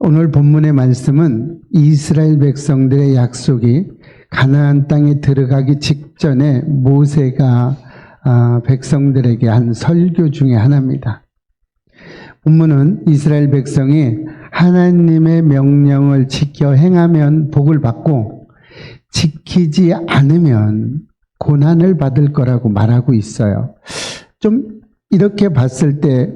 오늘 본문의 말씀은 이스라엘 백성들의 약속이 가나안 땅에 들어가기 직전에 모세가 백성들에게 한 설교 중에 하나입니다. 본문은 이스라엘 백성이 하나님의 명령을 지켜 행하면 복을 받고 지키지 않으면 고난을 받을 거라고 말하고 있어요. 좀 이렇게 봤을 때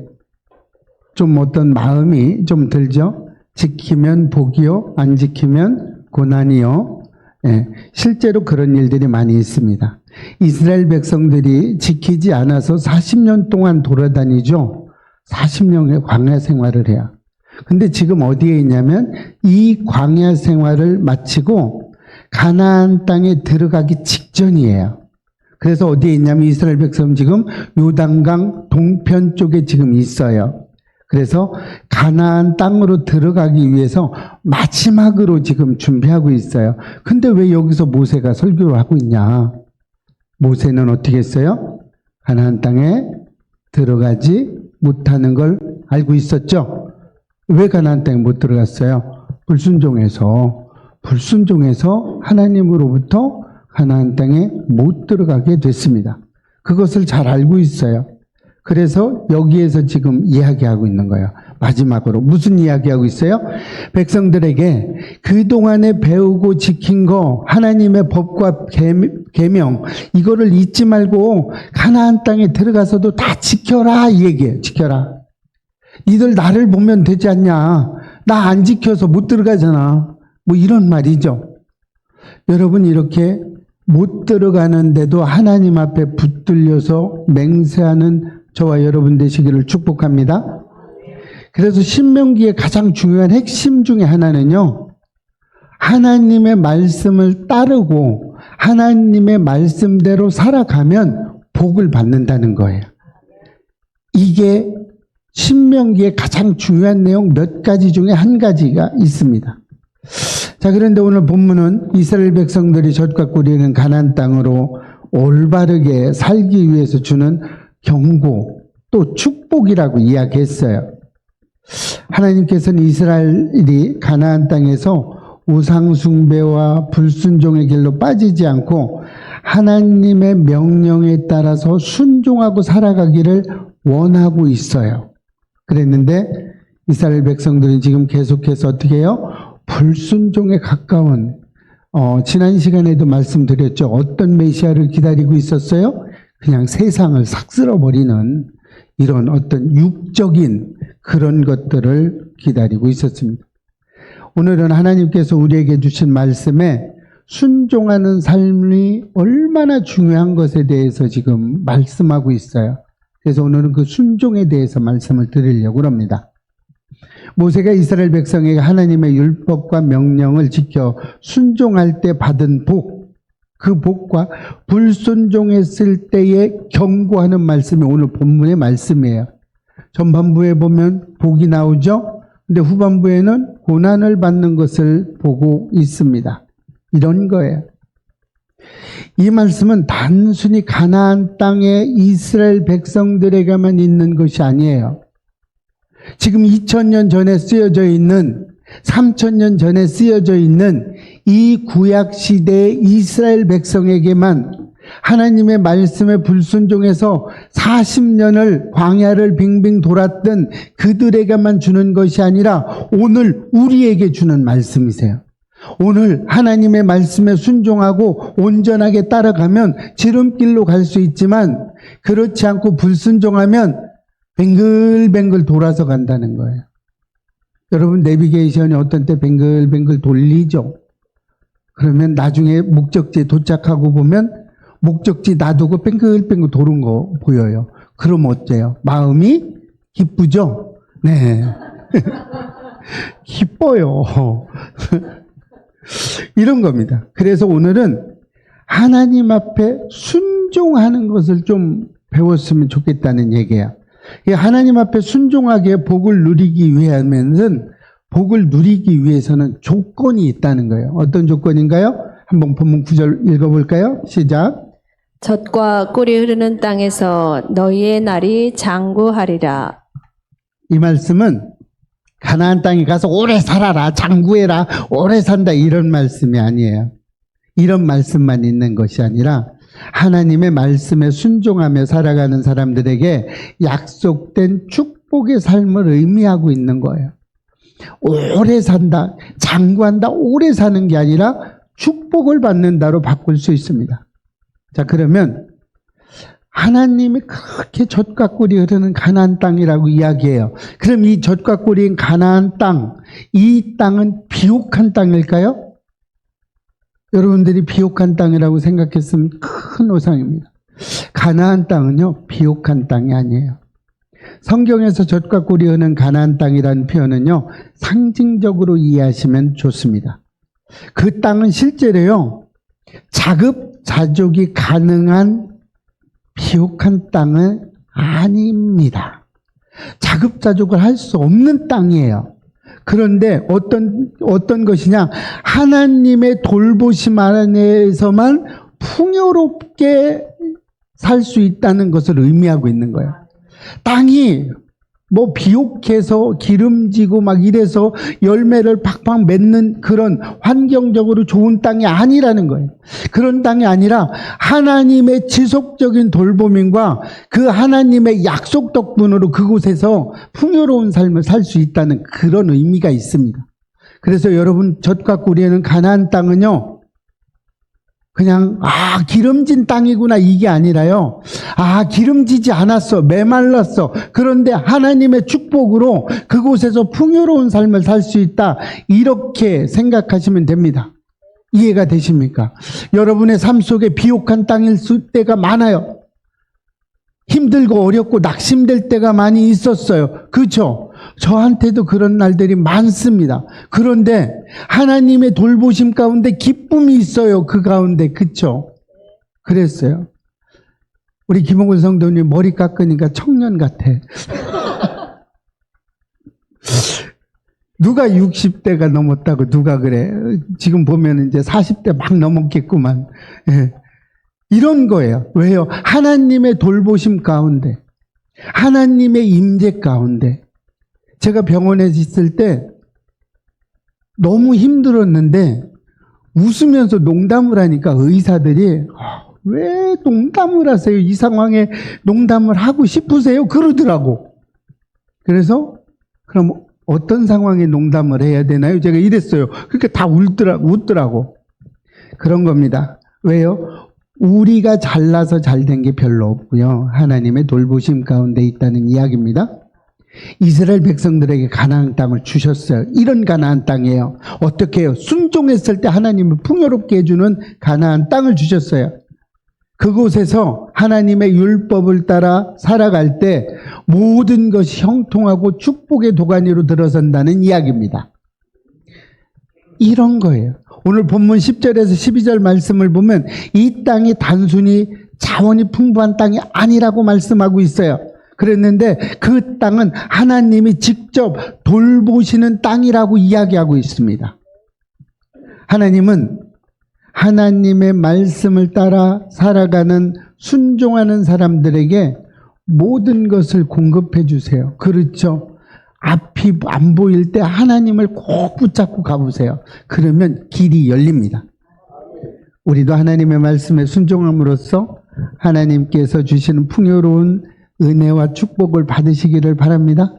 좀 어떤 마음이 좀 들죠? 지키면 복이요, 안 지키면 고난이요. 예, 실제로 그런 일들이 많이 있습니다. 이스라엘 백성들이 지키지 않아서 40년 동안 돌아다니죠. 40년의 광야 생활을 해요. 근데 지금 어디에 있냐면 이 광야 생활을 마치고 가나안 땅에 들어가기 직전이에요. 그래서 어디에 있냐면 이스라엘 백성 지금 요단강 동편 쪽에 지금 있어요. 그래서 가나안 땅으로 들어가기 위해서 마지막으로 지금 준비하고 있어요. 근데 왜 여기서 모세가 설교를 하고 있냐? 모세는 어떻게 했어요? 가나안 땅에 들어가지 못하는 걸 알고 있었죠? 왜 가나안 땅에 못 들어갔어요? 불순종해서 하나님으로부터 가나안 땅에 못 들어가게 됐습니다. 그것을 잘 알고 있어요. 그래서 여기에서 지금 이야기하고 있는 거예요. 마지막으로 무슨 이야기하고 있어요? 백성들에게 그동안에 배우고 지킨 거 하나님의 법과 계명 이거를 잊지 말고 가나안 땅에 들어가서도 다 지켜라 이 얘기예요. 지켜라. 니들 나를 보면 되지 않냐. 나 안 지켜서 못 들어가잖아. 뭐 이런 말이죠. 여러분 이렇게 못 들어가는데도 하나님 앞에 붙들려서 맹세하는 저와 여러분 되시기를 축복합니다. 그래서 신명기의 가장 중요한 핵심 중에 하나는요. 하나님의 말씀을 따르고 하나님의 말씀대로 살아가면 복을 받는다는 거예요. 이게 신명기의 가장 중요한 내용 몇 가지 중에 한 가지가 있습니다. 자, 그런데 오늘 본문은 이스라엘 백성들이 젖과 꿀이 가나안 땅으로 올바르게 살기 위해서 주는 경고 또 축복이라고 이야기했어요. 하나님께서는 이스라엘이 가나안 땅에서 우상 숭배와 불순종의 길로 빠지지 않고 하나님의 명령에 따라서 순종하고 살아가기를 원하고 있어요. 그랬는데 이스라엘 백성들은 지금 계속해서 어떻게 해요? 불순종에 가까운 지난 시간에도 말씀드렸죠. 어떤 메시아를 기다리고 있었어요? 그냥 세상을 싹 쓸어버리는 이런 어떤 육적인 그런 것들을 기다리고 있었습니다. 오늘은 하나님께서 우리에게 주신 말씀에 순종하는 삶이 얼마나 중요한 것에 대해서 지금 말씀하고 있어요. 그래서 오늘은 그 순종에 대해서 말씀을 드리려고 합니다. 모세가 이스라엘 백성에게 하나님의 율법과 명령을 지켜 순종할 때 받은 복, 그 복과 불순종했을 때에 경고하는 말씀이 오늘 본문의 말씀이에요. 전반부에 보면 복이 나오죠. 근데 후반부에는 고난을 받는 것을 보고 있습니다. 이런 거예요. 이 말씀은 단순히 가나안 땅의 이스라엘 백성들에게만 있는 것이 아니에요. 지금 2000년 전에 쓰여져 있는 3000년 전에 쓰여져 있는 이 구약시대의 이스라엘 백성에게만 하나님의 말씀에 불순종해서 40년을 광야를 빙빙 돌았던 그들에게만 주는 것이 아니라 오늘 우리에게 주는 말씀이세요. 오늘 하나님의 말씀에 순종하고 온전하게 따라가면 지름길로 갈 수 있지만 그렇지 않고 불순종하면 뱅글뱅글 돌아서 간다는 거예요. 여러분 내비게이션이 어떤 때 뱅글뱅글 돌리죠. 그러면 나중에 목적지에 도착하고 보면 목적지 놔두고 뱅글뱅글 도는 거 보여요. 그럼 어때요? 마음이 기쁘죠? 네. 기뻐요. 이런 겁니다. 그래서 오늘은 하나님 앞에 순종하는 것을 좀 배웠으면 좋겠다는 얘기야. 하나님 앞에 순종하게 복을 누리기 위해서는 조건이 있다는 거예요. 어떤 조건인가요? 한번 본문 9절 읽어볼까요? 시작. 젖과 꿀이 흐르는 땅에서 너희의 날이 장구하리라. 이 말씀은 가나안 땅에 가서 오래 살아라, 장구해라, 오래 산다 이런 말씀이 아니에요. 이런 말씀만 있는 것이 아니라 하나님의 말씀에 순종하며 살아가는 사람들에게 약속된 축복의 삶을 의미하고 있는 거예요. 오래 산다, 장구한다, 오래 사는 게 아니라 축복을 받는다로 바꿀 수 있습니다. 자, 그러면 하나님이 그렇게 젖과 꿀이 흐르는 가나안 땅이라고 이야기해요. 그럼 이 젖과 꿀인 가나안 땅, 이 땅은 비옥한 땅일까요? 여러분들이 비옥한 땅이라고 생각했으면 큰 오상입니다. 가나안 땅은요, 비옥한 땅이 아니에요. 성경에서 젖과 꿀이 흐르는 가나안 땅이라는 표현은요, 상징적으로 이해하시면 좋습니다. 그 땅은 실제로요, 자급자족이 가능한 비옥한 땅은 아닙니다. 자급자족을 할 수 없는 땅이에요. 그런데 어떤 것이냐, 하나님의 돌보심 안에서만 풍요롭게 살 수 있다는 것을 의미하고 있는 거예요. 땅이 뭐 비옥해서 기름지고 막 이래서 열매를 팍팍 맺는 그런 환경적으로 좋은 땅이 아니라는 거예요. 그런 땅이 아니라 하나님의 지속적인 돌봄인과 그 하나님의 약속 덕분으로 그곳에서 풍요로운 삶을 살 수 있다는 그런 의미가 있습니다. 그래서 여러분, 젖과 꿀이는 가나안 땅은요, 그냥 기름진 땅이구나 이게 아니라요, 기름지지 않았어, 메말랐어, 그런데 하나님의 축복으로 그곳에서 풍요로운 삶을 살 수 있다, 이렇게 생각하시면 됩니다. 이해가 되십니까? 여러분의 삶 속에 비옥한 땅일 때가 많아요. 힘들고 어렵고 낙심될 때가 많이 있었어요. 그렇죠? 저한테도 그런 날들이 많습니다. 그런데 하나님의 돌보심 가운데 기쁨이 있어요. 그 가운데. 그렇죠? 그랬어요. 우리 김홍근 성도님 머리 깎으니까 청년 같아. 누가 60대가 넘었다고 누가 그래. 지금 보면 이제 40대 막 넘었겠구만. 예. 이런 거예요. 왜요? 하나님의 돌보심 가운데, 하나님의 임재 가운데. 제가 병원에 있을 때 너무 힘들었는데 웃으면서 농담을 하니까 의사들이 왜 농담을 하세요? 이 상황에 농담을 하고 싶으세요? 그러더라고. 그래서 그럼 어떤 상황에 농담을 해야 되나요? 제가 이랬어요. 그러니까 다 웃더라고. 그런 겁니다. 왜요? 우리가 잘나서 잘된 게 별로 없고요. 하나님의 돌보심 가운데 있다는 이야기입니다. 이스라엘 백성들에게 가나안 땅을 주셨어요. 이런 가나안 땅이에요. 어떻게 해요? 순종했을 때 하나님을 풍요롭게 해주는 가나안 땅을 주셨어요. 그곳에서 하나님의 율법을 따라 살아갈 때 모든 것이 형통하고 축복의 도가니로 들어선다는 이야기입니다. 이런 거예요. 오늘 본문 10절에서 12절 말씀을 보면 이 땅이 단순히 자원이 풍부한 땅이 아니라고 말씀하고 있어요. 그랬는데 그 땅은 하나님이 직접 돌보시는 땅이라고 이야기하고 있습니다. 하나님은 하나님의 말씀을 따라 살아가는 순종하는 사람들에게 모든 것을 공급해 주세요. 그렇죠? 앞이 안 보일 때 하나님을 꼭 붙잡고 가보세요. 그러면 길이 열립니다. 우리도 하나님의 말씀에 순종함으로써 하나님께서 주시는 풍요로운 은혜와 축복을 받으시기를 바랍니다.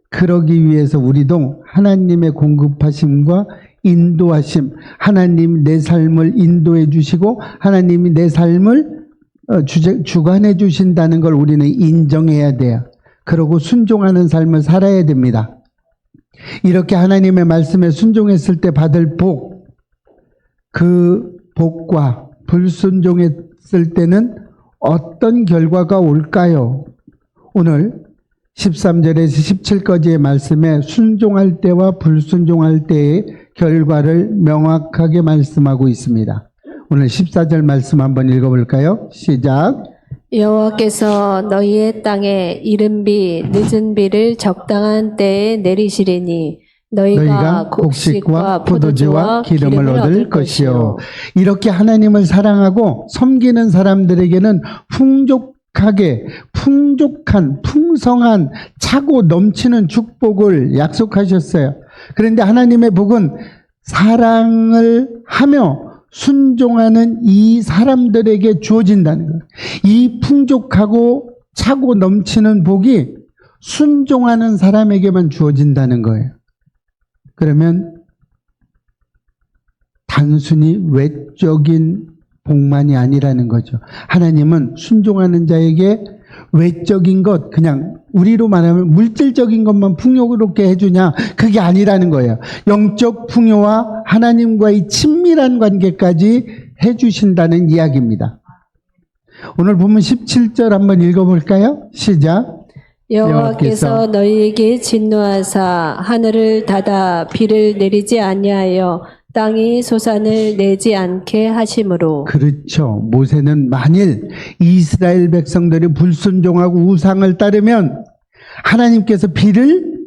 그러기 위해서 우리도 하나님의 공급하심과 인도하심, 하나님 내 삶을 인도해 주시고 하나님이 내 삶을 주관해 주신다는 걸 우리는 인정해야 돼요. 그러고 순종하는 삶을 살아야 됩니다. 이렇게 하나님의 말씀에 순종했을 때 받을 복, 그 복과 불순종했을 때는 어떤 결과가 올까요? 오늘 13절에서 17까지의 말씀에 순종할 때와 불순종할 때의 결과를 명확하게 말씀하고 있습니다. 오늘 14절 말씀 한번 읽어볼까요? 시작. 여호와께서 너희의 땅에 이른 비 늦은 비를 적당한 때에 내리시리니 너희가 곡식과 포도주와 기름을 얻을 것이요. 이렇게 하나님을 사랑하고 섬기는 사람들에게는 넉넉하게 풍족한 풍성한 차고 넘치는 축복을 약속하셨어요. 그런데 하나님의 복은 사랑을 하며 순종하는 이 사람들에게 주어진다는 거예요. 이 풍족하고 차고 넘치는 복이 순종하는 사람에게만 주어진다는 거예요. 그러면 단순히 외적인 복만이 아니라는 거죠. 하나님은 순종하는 자에게 외적인 것, 그냥 우리로 말하면 물질적인 것만 풍요롭게 해주냐, 그게 아니라는 거예요. 영적 풍요와 하나님과의 친밀한 관계까지 해주신다는 이야기입니다. 오늘 본문 17절 한번 읽어볼까요? 시작. 여호와께서 너희에게 진노하사 하늘을 닫아 비를 내리지 아니하여 땅이 소산을 내지 않게 하심으로. 그렇죠. 모세는 만일 이스라엘 백성들이 불순종하고 우상을 따르면 하나님께서 비를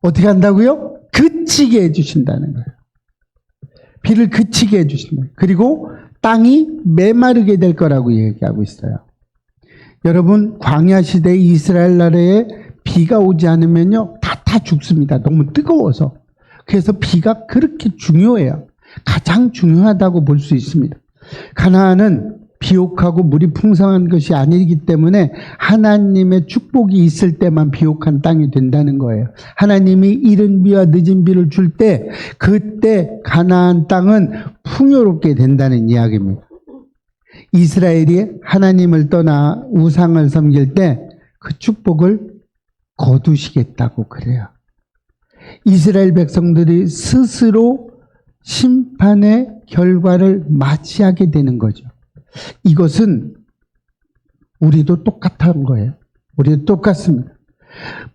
어떻게 한다고요? 그치게 해주신다는 거예요. 비를 그치게 해주신다. 그리고 땅이 메마르게 될 거라고 얘기하고 있어요. 여러분, 광야 시대 이스라엘 나라에 비가 오지 않으면요, 다 죽습니다. 너무 뜨거워서. 그래서 비가 그렇게 중요해요. 가장 중요하다고 볼 수 있습니다. 가나안은 비옥하고 물이 풍성한 것이 아니기 때문에 하나님의 축복이 있을 때만 비옥한 땅이 된다는 거예요. 하나님이 이른 비와 늦은 비를 줄 때 그때 가나안 땅은 풍요롭게 된다는 이야기입니다. 이스라엘이 하나님을 떠나 우상을 섬길 때 그 축복을 거두시겠다고 그래요. 이스라엘 백성들이 스스로 심판의 결과를 맞이하게 되는 거죠. 이것은 우리도 똑같은 거예요. 우리도 똑같습니다.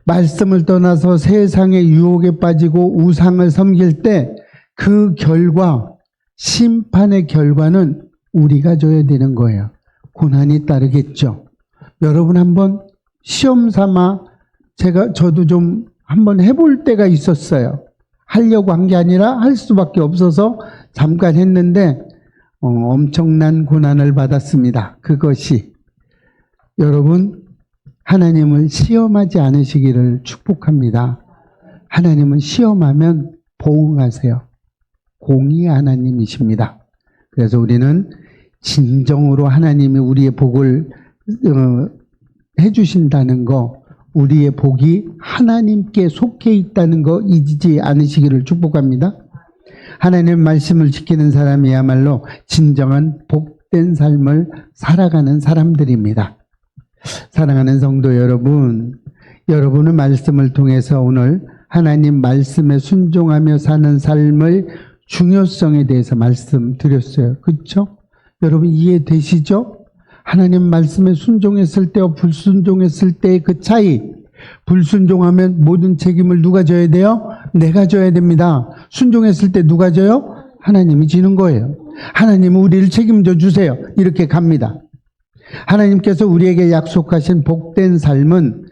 말씀을 떠나서 세상의 유혹에 빠지고 우상을 섬길 때 그 결과, 심판의 결과는 우리가 져야 되는 거예요. 고난이 따르겠죠. 여러분 한번 시험 삼아 저도 좀 한번 해볼 때가 있었어요. 하려고 한 게 아니라 할 수밖에 없어서 잠깐 했는데 엄청난 고난을 받았습니다. 그것이 여러분, 하나님을 시험하지 않으시기를 축복합니다. 하나님은 시험하면 보응하세요. 공의의 하나님이십니다. 그래서 우리는 진정으로 하나님이 우리의 복을 해주신다는 거, 우리의 복이 하나님께 속해 있다는 거 잊지 않으시기를 축복합니다. 하나님의 말씀을 지키는 사람이야말로 진정한 복된 삶을 살아가는 사람들입니다. 사랑하는 성도 여러분, 여러분의 말씀을 통해서 오늘 하나님 말씀에 순종하며 사는 삶의 중요성에 대해서 말씀드렸어요. 그렇죠? 여러분 이해되시죠? 하나님 말씀에 순종했을 때와 불순종했을 때의 그 차이. 불순종하면 모든 책임을 누가 져야 돼요? 내가 져야 됩니다. 순종했을 때 누가 져요? 하나님이 지는 거예요. 하나님은 우리를 책임져 주세요. 이렇게 갑니다. 하나님께서 우리에게 약속하신 복된 삶은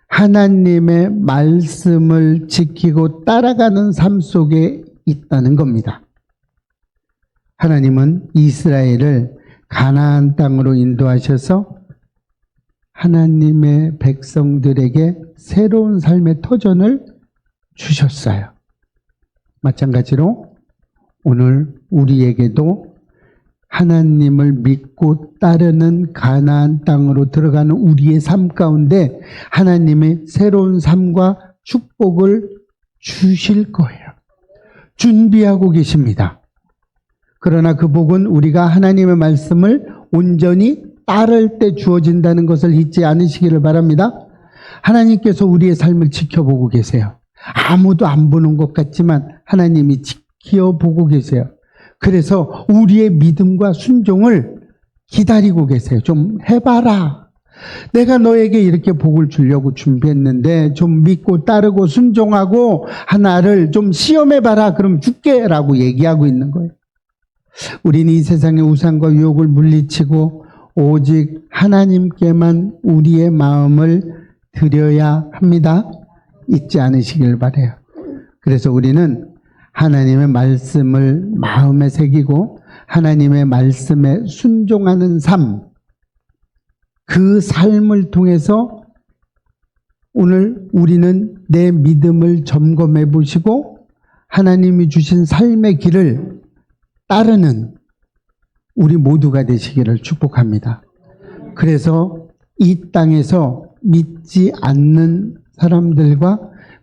하나님의 말씀을 지키고 따라가는 삶 속에 있다는 겁니다. 하나님은 이스라엘을 가나안 땅으로 인도하셔서 하나님의 백성들에게 새로운 삶의 터전을 주셨어요. 마찬가지로 오늘 우리에게도 하나님을 믿고 따르는 가나안 땅으로 들어가는 우리의 삶 가운데 하나님의 새로운 삶과 축복을 주실 거예요. 준비하고 계십니다. 그러나 그 복은 우리가 하나님의 말씀을 온전히 따를 때 주어진다는 것을 잊지 않으시기를 바랍니다. 하나님께서 우리의 삶을 지켜보고 계세요. 아무도 안 보는 것 같지만 하나님이 지켜보고 계세요. 그래서 우리의 믿음과 순종을 기다리고 계세요. 좀 해봐라. 내가 너에게 이렇게 복을 주려고 준비했는데 좀 믿고 따르고 순종하고 하나를 좀 시험해봐라. 그럼 줄게 라고 얘기하고 있는 거예요. 우리는 이 세상의 우상과 유혹을 물리치고 오직 하나님께만 우리의 마음을 드려야 합니다. 잊지 않으시길 바라요. 그래서 우리는 하나님의 말씀을 마음에 새기고 하나님의 말씀에 순종하는 삶, 그 삶을 통해서 오늘 우리는 내 믿음을 점검해 보시고 하나님이 주신 삶의 길을 따르는 우리 모두가 되시기를 축복합니다. 그래서 이 땅에서 믿지 않는 사람들과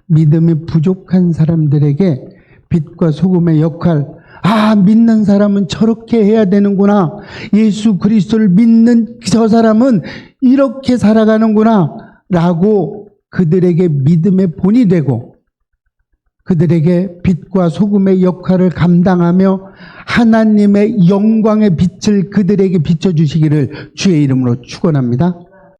믿음이 부족한 사람들에게 빛과 소금의 역할, 믿는 사람은 저렇게 해야 되는구나. 예수 그리스도를 믿는 저 사람은 이렇게 살아가는구나. 라고 그들에게 믿음의 본이 되고 그들에게 빛과 소금의 역할을 감당하며 하나님의 영광의 빛을 그들에게 비춰주시기를 주의 이름으로 축원합니다.